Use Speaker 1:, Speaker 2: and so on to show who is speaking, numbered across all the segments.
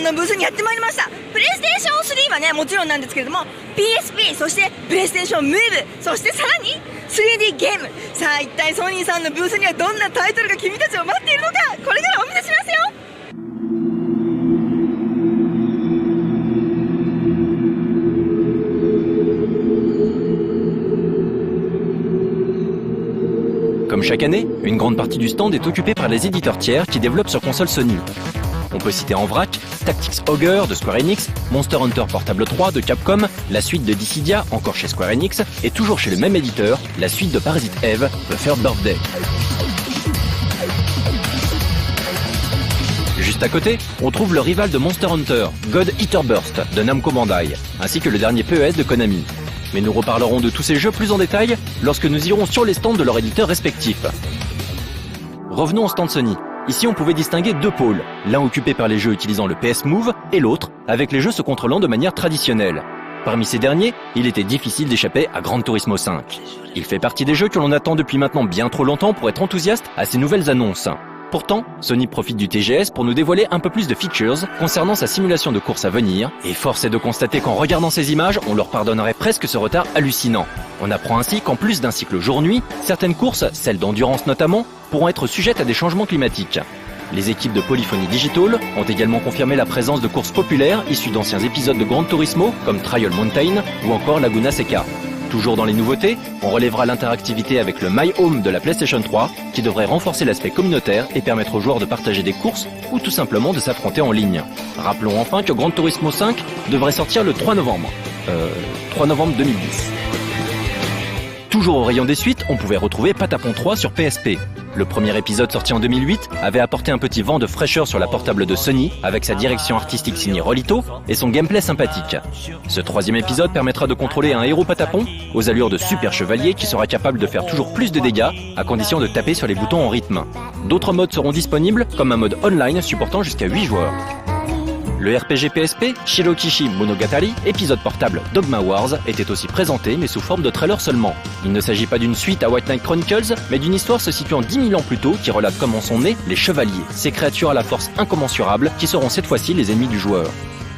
Speaker 1: のブースにやってまいりました。プレイステーション3はねもちろんなんですけれども PSP そしてプレイステーションムーブそしてさらに 3D ゲーム。さあ一体ソニーさんのブースにはどんなタイトルが君たちを待っているのか、これからお見せしますよ。
Speaker 2: Comme chaque année, une grande partie du stand est occupée par les éditeurs tiers qui développent sur console Sony. On peut citer en vrac Tactics Ogre de Square Enix, Monster Hunter Portable 3 de Capcom, la suite de Dissidia, encore chez Square Enix, et toujours chez le même éditeur, la suite de Parasite Eve, The Third Birthday. Juste à côté, on trouve le rival de Monster Hunter, God Eater Burst de Namco Bandai, ainsi que le dernier PES de Konami. Mais nous reparlerons de tous ces jeux plus en détail lorsque nous irons sur les stands de leurs éditeurs respectifs. Revenons au stand Sony. Ici on pouvait distinguer deux pôles, l'un occupé par les jeux utilisant le PS Move et l'autre avec les jeux se contrôlant de manière traditionnelle. Parmi ces derniers, il était difficile d'échapper à Gran Turismo 5. Il fait partie des jeux que l'on attend depuis maintenant bien trop longtemps pour être enthousiaste à ces nouvelles annonces. Pourtant, Sony profite du TGS pour nous dévoiler un peu plus de features concernant sa simulation de course à venir, et force est de constater qu'en regardant ces images, on leur pardonnerait presque ce retard hallucinant. On apprend ainsi qu'en plus d'un cycle jour-nuit, certaines courses, celles d'endurance notamment, pourront être sujettes à des changements climatiques. Les équipes de Polyphony Digital ont également confirmé la présence de courses populaires issues d'anciens épisodes de Gran Turismo comme Trial Mountain ou encore Laguna Seca. Toujours dans les nouveautés, on relèvera l'interactivité avec le My Home de la PlayStation 3 qui devrait renforcer l'aspect communautaire et permettre aux joueurs de partager des courses ou tout simplement de s'affronter en ligne. Rappelons enfin que Gran Turismo 5 devrait sortir le 3 novembre 2010. Toujours au rayon des suites, on pouvait retrouver Patapon 3 sur PSP. Le premier épisode sorti en 2008 avait apporté un petit vent de fraîcheur sur la portable de Sony avec sa direction artistique signée Rolito et son gameplay sympathique. Ce troisième épisode permettra de contrôler un héros Patapon aux allures de super chevalier qui sera capable de faire toujours plus de dégâts à condition de taper sur les boutons en rythme. D'autres modes seront disponibles comme un mode online supportant jusqu'à 8 joueurs. Le RPG PSP, Shirokishi Monogatari, épisode portable Dogma Wars, était aussi présenté mais sous forme de trailer seulement. Il ne s'agit pas d'une suite à White Knight Chronicles, mais d'une histoire se situant 10 000 ans plus tôt qui relate comment sont nés les chevaliers, ces créatures à la force incommensurable qui seront cette fois-ci les ennemis du joueur.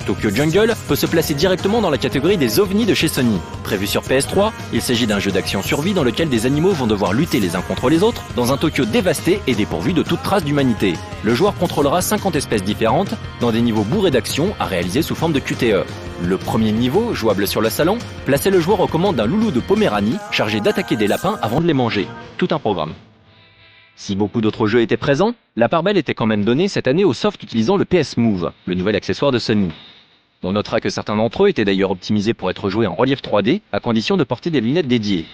Speaker 2: Tokyo Jungle peut se placer directement dans la catégorie des ovnis de chez Sony. Prévu sur PS3, il s'agit d'un jeu d'action survie dans lequel des animaux vont devoir lutter les uns contre les autres dans un Tokyo dévasté et dépourvu de toute trace d'humanité. Le joueur contrôlera 50 espèces différentes dans des niveaux bourrés d'actions à réaliser sous forme de QTE. Le premier niveau, jouable sur le salon, plaçait le joueur aux commandes d'un loulou de Poméranie chargé d'attaquer des lapins avant de les manger. Tout un programme. Si beaucoup d'autres jeux étaient présents, la part belle était quand même donnée cette année au soft utilisant le PS Move, le nouvel accessoire de Sony. On notera que certains d'entre eux étaient d'ailleurs optimisés pour être joués en relief 3D, à condition de porter des lunettes dédiées.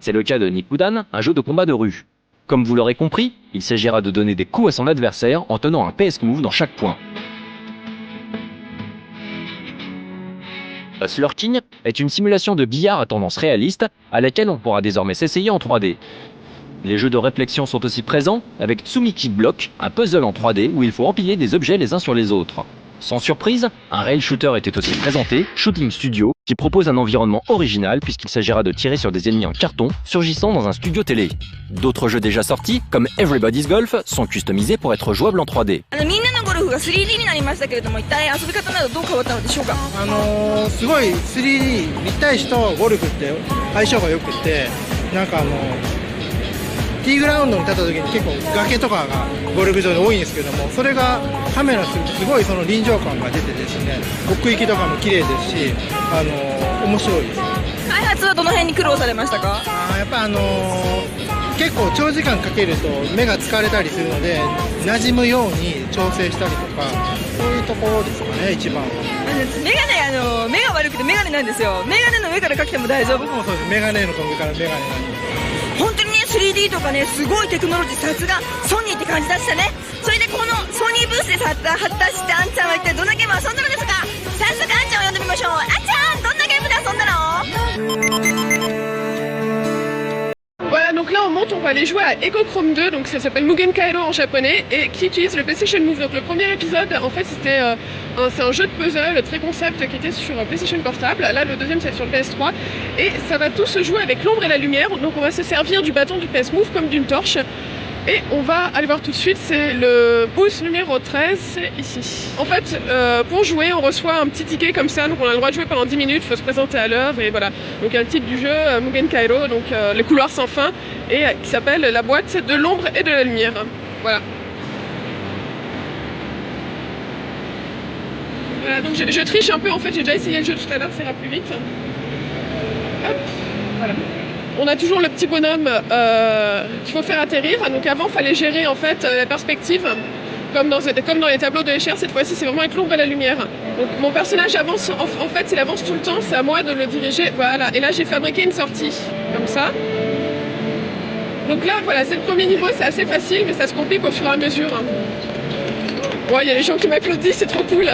Speaker 2: C'est le cas de Nikkudan, un jeu de combat de rue. Comme vous l'aurez compris, il s'agira de donner des coups à son adversaire en tenant un PS Move dans chaque point. Hustler King est une simulation de billard à tendance réaliste à laquelle on pourra désormais s'essayer en 3D. Les jeux de réflexion sont aussi présents avec Tsumiki Block, un puzzle en 3D où il faut empiler des objets les uns sur les autres. Sans surprise, un rail shooter était aussi présenté, Shooting Studio, qui propose un environnement original puisqu'il s'agira de tirer sur des ennemis en carton surgissant dans un studio télé. D'autres jeux déjà sortis, comme Everybody's Golf, sont customisés pour être jouables en 3D.
Speaker 1: みんなのゴルフが 3D になりましたけれども、一体遊び方などどう変わったのでしょうか。
Speaker 3: すごい 3D 立体視とゴルフって相性が良くて、なんかティーグラウンドに立った時に結構崖とかがゴルフ場に多いんですけども、それがカメラすごいその臨場感が出てですね、奥行きとかも綺麗ですし、面白いです。
Speaker 1: 開発はどの辺に苦労されましたか。
Speaker 3: やっぱ結構長時間かけると目が疲れたりするので、馴染むように調整したりとか、そういうところですかね、一番は。
Speaker 1: メガネ目が悪くてメガネなんですよ。メガネの上からかけても大丈夫。
Speaker 3: 僕もそうです。メガネの上からメガネなんで。
Speaker 1: 本当にね 3D とかねすごいテクノロジー、さすがソニーって感じだしたね。それでこのソニーブースで発達してあんちゃんは一体どんなゲームを遊んだのですか。早速あんちゃんを呼んでみましょう。あんちゃん、どんなゲームで遊んだの。
Speaker 4: Donc là on monte suivante, on va aller jouer à Echochrome 2, donc ça s'appelle Mugen Kairo en japonais, et qui utilise le PlayStation Move. Donc le premier épisode, en fait, c'est un jeu de puzzle très concept qui était sur PlayStation Portable. Là, le deuxième, c'est sur le PS3, et ça va tout se jouer avec l'ombre et la lumière. Donc on va se servir du bâton du PS Move comme d'une torche. Et on va aller voir tout de suite, c'est le booth numéro 13, c'est ici. En fait, pour jouer, on reçoit un petit ticket comme ça, donc on a le droit de jouer pendant 10 minutes, il faut se présenter à l'heure, et voilà. Donc il y a le titre du jeu, Mugen Kairo, donc les couloirs sans fin, et qui s'appelle la boîte de l'ombre et de la lumière. Voilà. Voilà, donc je triche un peu, en fait, j'ai déjà essayé le jeu tout à l'heure, ça ira plus vite. Hop, voilà. On a toujours le petit bonhomme qu'il faut faire atterrir. Donc avant, il fallait gérer en fait la perspective, comme dans les tableaux de Escher. Cette fois-ci, c'est vraiment avec l'ombre et la lumière. Donc mon personnage avance, en fait, il avance tout le temps. C'est à moi de le diriger. Voilà. Et là, j'ai fabriqué une sortie, comme ça. Donc là, voilà, c'est le premier niveau. C'est assez facile, mais ça se complique au fur et à mesure. Bon, il y a les gens qui m'applaudissent, c'est trop cool.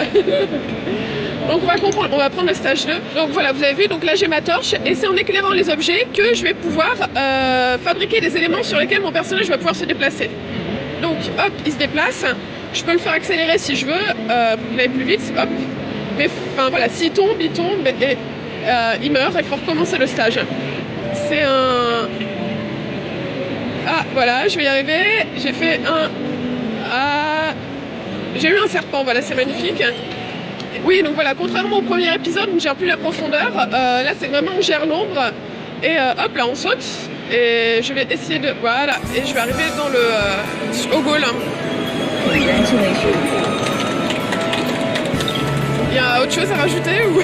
Speaker 4: Donc on va prendre le stage 2. Donc voilà, vous avez vu, donc là j'ai ma torche et c'est en éclairant les objets que je vais pouvoir fabriquer des éléments sur lesquels mon personnage va pouvoir se déplacer. Donc hop, il se déplace. Je peux le faire accélérer si je veux, pour qu'il aille plus vite, hop. Mais enfin voilà, s'il tombe, et il meurt, il faut recommencer le stage. C'est un... Ah voilà, je vais y arriver. J'ai fait un... Ah... J'ai eu un serpent, voilà, c'est magnifique. Oui, donc voilà, contrairement au premier épisode, on ne gère plus la profondeur. Là, c'est vraiment on gère l'ombre. Et hop, là, on saute. Et je vais essayer de... Voilà, et je vais arriver dans le... au goal. Il y a autre chose à rajouter ou...